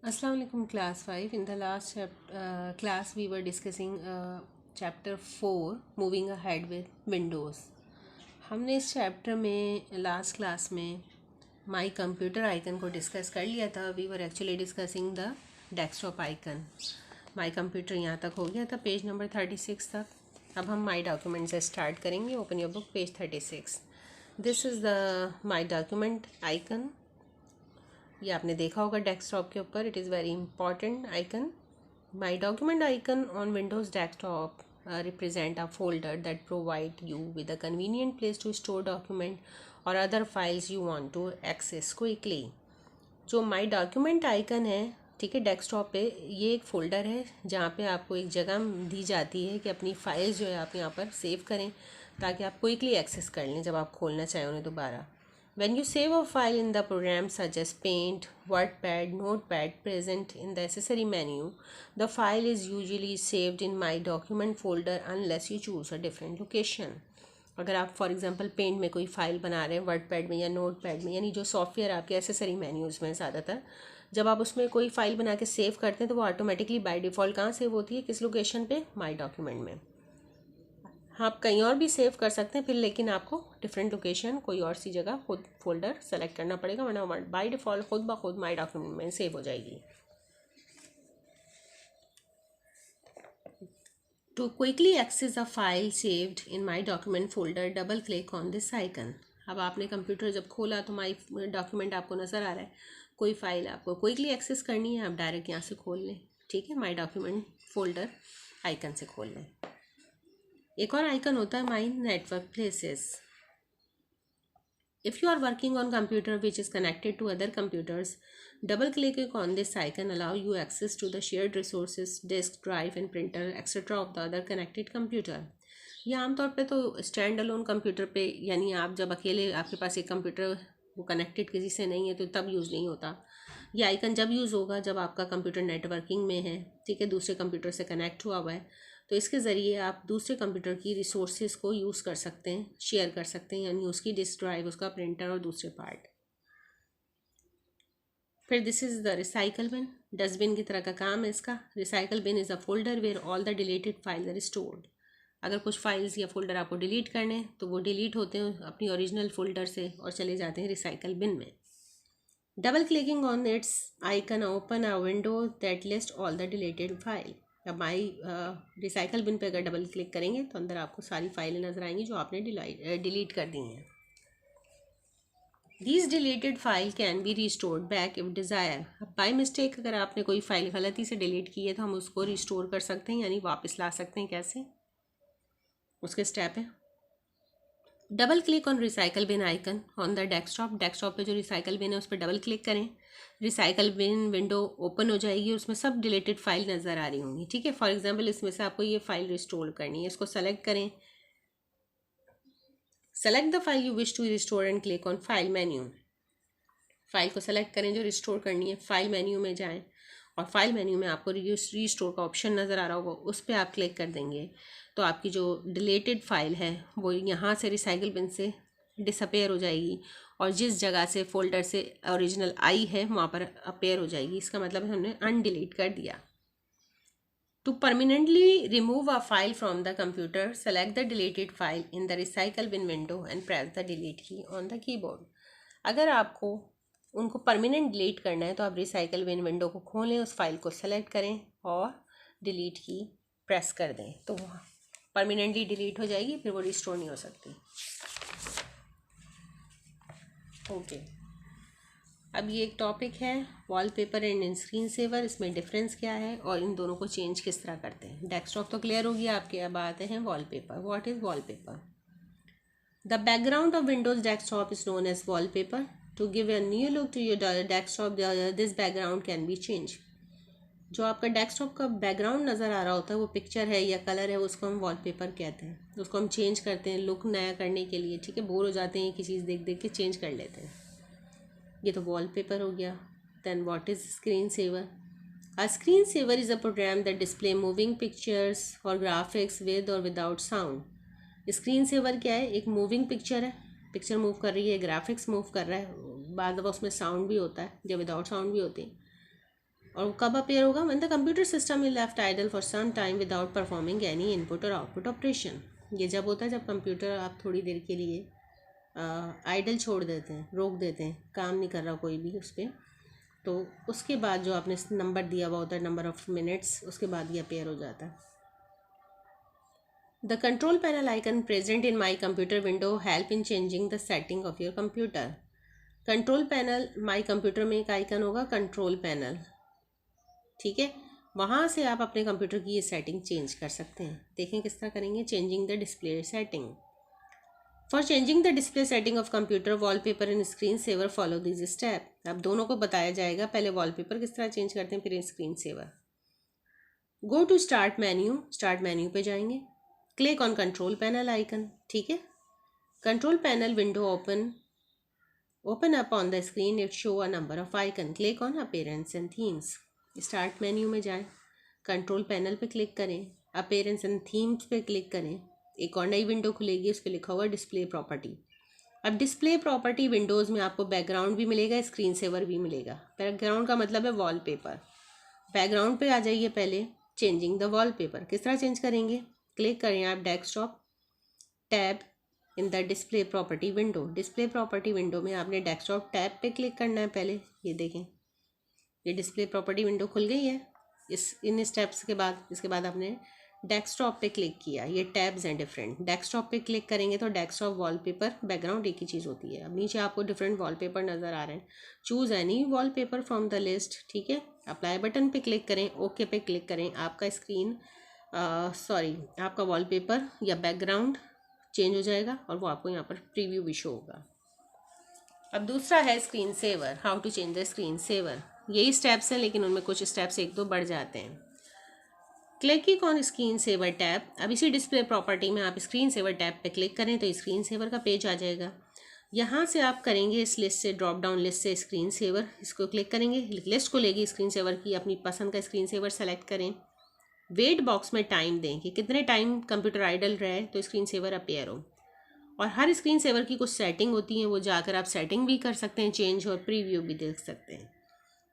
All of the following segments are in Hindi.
Assalamu alaikum class 5. In the last class we were discussing chapter 4 moving ahead with windows. हमने इस चैप्टर में लास्ट क्लास में माई कंप्यूटर आइकन को डिस्कस कर लिया था. We were actually discussing the desktop icon. My computer यहाँ तक हो गया था, पेज नंबर 36 तक. अब हम माई डॉक्यूमेंट से स्टार्ट करेंगे. Open your book, page 36. This is the my document icon. ये आपने देखा होगा डेस्कटॉप के ऊपर. It is very important icon. My document icon on Windows desktop represent a folder that provide you with a convenient place to store document or other files you want to access quickly. जो माई डॉक्यूमेंट आइकन है, ठीक है, डेस्कटॉप पे ये एक फ़ोल्डर है जहाँ पे आपको एक जगह दी जाती है कि अपनी फाइल्स जो है आप यहाँ पर सेव करें ताकि आप क्विकली एक्सेस कर लें जब आप खोलना चाहें उन्हें दोबारा. When you save a file in the program such as Paint, WordPad, Notepad present in the accessory menu, the file is usually saved in My Document folder unless you choose a different location. अगर आप फॉर एग्जांपल पेंट में कोई फ़ाइल बना रहे हैं, वर्डपैड में या नोटपैड में, यानी जो सॉफ्टवेयर आपके एसेसरी मेन्यूज़ में ज़्यादातर, जब आप उसमें कोई फ़ाइल बना के सेव करते हैं तो वो ऑटोमेटिकली बाय डिफ़ॉल्ट कहाँ सेव होती है, किस लोकेशन पे? माई डॉक्यूमेंट में. आप कहीं और भी सेव कर सकते हैं फिर, लेकिन आपको डिफरेंट लोकेशन कोई और सी जगह खुद फोल्डर सेलेक्ट करना पड़ेगा, वरना बाय डिफ़ॉल्ट खुद ब खुद माई डॉक्यूमेंट में सेव हो जाएगी. To quickly access a file saved in my document folder, double click on this icon. अब आपने कंप्यूटर जब खोला तो माई डॉक्यूमेंट आपको नज़र आ रहा है. कोई फाइल आपको क्विकली एक्सेस करनी है, आप डायरेक्ट यहाँ से खोल लें. ठीक है, माई डॉक्यूमेंट फोल्डर आइकन से खोल लें. एक और आइकन होता है my network places. If you are working on computer which is connected to other computers, double clicking on this icon allow you access to the shared resources, disk, drive and printer etc. of the other connected computer. ये आमतौर पे तो स्टैंड अलोन कंप्यूटर पे, यानी आप जब अकेले आपके पास एक कंप्यूटर वो कनेक्टेड किसी से नहीं है तो तब यूज़ नहीं होता. ये आइकन जब यूज़ होगा जब आपका कंप्यूटर नेटवर्किंग में है, ठीक है, दूसरे कंप्यूटर से कनेक्ट हुआ हुआ है, तो इसके ज़रिए आप दूसरे कंप्यूटर की रिसोर्सेज को यूज़ कर सकते हैं, शेयर कर सकते हैं, यानी उसकी डिस्क ड्राइव, उसका प्रिंटर और दूसरे पार्ट. फिर this is the recycle bin. Dustbin की तरह का काम है इसका. Recycle bin is a folder where all the deleted files are stored. अगर कुछ फाइल्स या फोल्डर आपको डिलीट करने हैं तो वो डिलीट होते हैं अपनी ओरिजिनल फोल्डर से और चले जाते हैं रिसाइकल बिन में. Double clicking on it's icon open a window that list all the deleted file. अब माई रिसाइकल बिन पे अगर डबल क्लिक करेंगे तो अंदर आपको सारी फाइलें नज़र आएंगी जो आपने डिलीट कर दी हैं. These deleted file can be restored back if desire. अब बाई मिस्टेक अगर आपने कोई फ़ाइल गलती से डिलीट की है तो हम उसको रिस्टोर कर सकते हैं, यानी वापस ला सकते हैं. कैसे? उसके स्टेप है. Double click on recycle bin icon on the desktop. Desktop पे जो रिसाइकल बिन है उस पर डबल क्लिक करें. रिसाइकल बिन विंडो ओपन हो जाएगी, उसमें सब डिलीटेड फाइल नज़र आ रही होंगी. ठीक है, फॉर एग्जांपल इसमें से आपको ये फाइल रिस्टोर करनी है, इसको सेलेक्ट करें. Select the file you wish to restore and click on file menu. File को सेलेक्ट करें जो रिस्टोर करनी है, फाइल मेन्यू में जाएं और फाइल मेन्यू में आपको रीस्टोर का ऑप्शन नज़र आ रहा होगा, उस पर आप क्लिक कर देंगे तो आपकी जो डिलीटेड फाइल है वो यहाँ से रिसाइकल बिन से डिसअपेयर हो जाएगी और जिस जगह से फोल्डर से ओरिजिनल आई है वहाँ पर अपेयर हो जाएगी. इसका मतलब है हमने अनडिलीट कर दिया. To permanently remove a file from the computer, select the deleted file in the recycle bin window and press the delete key on the keyboard. अगर आपको उनको परमानेंट डिलीट करना है तो आप रिसाइकल बिन विंडो को खोलें, उस फाइल को सेलेक्ट करें और डिलीट की प्रेस कर दें तो वो परमानेंटली डिलीट हो जाएगी, फिर वो रिस्टोर नहीं हो सकती. ओके, अब ये एक टॉपिक है वॉलपेपर एंड स्क्रीन सेवर. इसमें डिफरेंस क्या है और इन दोनों को चेंज किस तरह करते हैं. डेस्कटॉप तो क्लियर हो गया आपके. अब आते हैं wallpaper. What is wallpaper? The background of Windows desktop is known as wallpaper. To give a new look to your desktop, this background can be changed. जो आपका डेस्कटॉप का बैकग्राउंड नज़र आ रहा होता है वो पिक्चर है या कलर है, उसको हम वॉलपेपर कहते हैं. उसको हम चेंज करते हैं लुक नया करने के लिए. ठीक है, बोर हो जाते हैं कि चीज़ देख देख के चेंज कर लेते हैं. ये तो वॉलपेपर हो गया. Then what is screen saver? A screen saver is a program that display moving pictures or graphics with or without sound. Screen saver क्या है? एक मूविंग पिक्चर है, पिक्चर मूव कर रही है, ग्राफिक्स मूव कर रहा है, बाद में उसमें साउंड भी होता है या विदाउट साउंड भी होती है. और कब अपेयर होगा? When the computer system is left idle for some time without performing any input or output operation. ये जब होता है जब कंप्यूटर आप थोड़ी देर के लिए आइडल छोड़ देते हैं, रोक देते हैं, काम नहीं कर रहा कोई भी उस पर, तो उसके बाद जो आपने नंबर दिया हुआ होता है, नंबर ऑफ मिनट्स, उसके बाद ये अपेयर हो जाता है। The control panel icon present in my computer window help in changing the setting of your computer. Control panel my computer में एक आइकन होगा, कंट्रोल पैनल, ठीक है, वहाँ से आप अपने कंप्यूटर की ये सेटिंग चेंज कर सकते हैं। देखें किस तरह करेंगे। Changing the display setting. For changing the display setting of computer wallpaper and screen saver follow this step. अब दोनों को बताया जाएगा, पहले वॉलपेपर किस तरह चेंज करते हैं, फिर screen saver. Go to start menu, start menu पे जाएंगे, click on control panel icon, ठीक है। Control panel window open up on the screen, it show a number of icon, click on appearance and themes. Start menu में जाएं, कंट्रोल पैनल पे क्लिक करें, अपीयरेंस एंड थीम्स पे क्लिक करें, एक और नई विंडो खुलेगी, उस पर लिखा हुआ डिस्प्ले प्रॉपर्टी। अब डिस्प्ले प्रॉपर्टी विंडोज़ में आपको बैकग्राउंड भी मिलेगा, स्क्रीन सेवर भी मिलेगा। बैकग्राउंड का मतलब है वॉलपेपर। बैकग्राउंड पे आ जाइए पहले, चेंजिंग द वॉलपेपर किस तरह चेंज करेंगे, क्लिक करें आप desktop tab in the display property window. Display property window में आपने डेस्कटॉप टैब पे क्लिक करना है पहले। ये देखें, ये डिस्प्ले प्रॉपर्टी विंडो खुल गई है। इन स्टेप्स के बाद, इसके बाद आपने डेस्कटॉप पे क्लिक किया, ये टैब्स हैं डिफरेंट। डेस्कटॉप पे क्लिक करेंगे तो डेस्कटॉप वॉलपेपर बैकग्राउंड एक ही चीज़ होती है। अब नीचे आपको डिफरेंट वॉलपेपर नज़र आ रहे हैं, choose any wallpaper from the list, ठीक है। अप्लाई बटन पे क्लिक करें, ओके पे क्लिक करें, आपका आपका वॉलपेपर या बैकग्राउंड चेंज हो जाएगा और वो आपको यहाँ पर प्रीव्यू भी शो होगा। अब दूसरा है screen saver, how to change the screen saver. यही स्टेप्स हैं लेकिन उनमें कुछ स्टेप्स एक दो बढ़ जाते हैं। Click on screen saver tab. अब इसी डिस्प्ले प्रॉपर्टी में आप स्क्रीन सेवर टैब पे क्लिक करें तो स्क्रीन सेवर का पेज आ जाएगा। यहाँ से आप करेंगे इस लिस्ट से, ड्रॉप डाउन लिस्ट से स्क्रीन सेवर, इसको क्लिक करेंगे, लिस्ट को लेगी स्क्रीन सेवर की, अपनी पसंद का स्क्रीन सेवर सेलेक्ट करें। वेट बॉक्स में टाइम दें कि कितने टाइम कंप्यूटर आइडल रहे तो स्क्रीन सेवर अपेयर हो। और हर स्क्रीन सेवर की कुछ सेटिंग होती हैं, वो जाकर आप सेटिंग भी कर सकते हैं चेंज, और प्रीव्यू भी देख सकते हैं।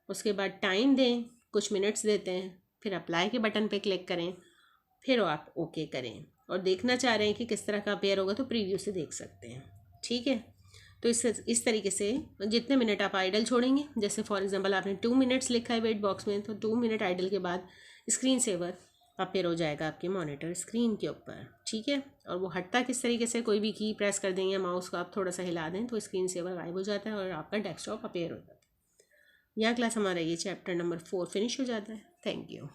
उसके बाद टाइम दें, कुछ मिनट्स देते हैं, फिर अप्लाई के बटन पे क्लिक करें, फिर आप ओके करें। और देखना चाह रहे हैं कि किस तरह का अपेयर होगा तो प्रीव्यू से देख सकते हैं, ठीक है। तो इस तरीके से जितने मिनट आप आइडल छोड़ेंगे, जैसे फॉर एग्जांपल आपने 2 मिनट्स लिखा है वेट बॉक्स में, तो 2 मिनट आइडल के बाद स्क्रीन सेवर अपेयर हो जाएगा आपके मॉनिटर स्क्रीन के ऊपर, ठीक है। और वो हटता किस तरीके से, कोई भी की प्रेस कर दें या माउस को आप थोड़ा सा हिला दें तो स्क्रीन सेवर गायब हो जाता है और आपका डेस्कटॉप अपेयर हो जाता है। यह क्लास हमारा ये चैप्टर नंबर 4 फिनिश हो जाता है। Thank you.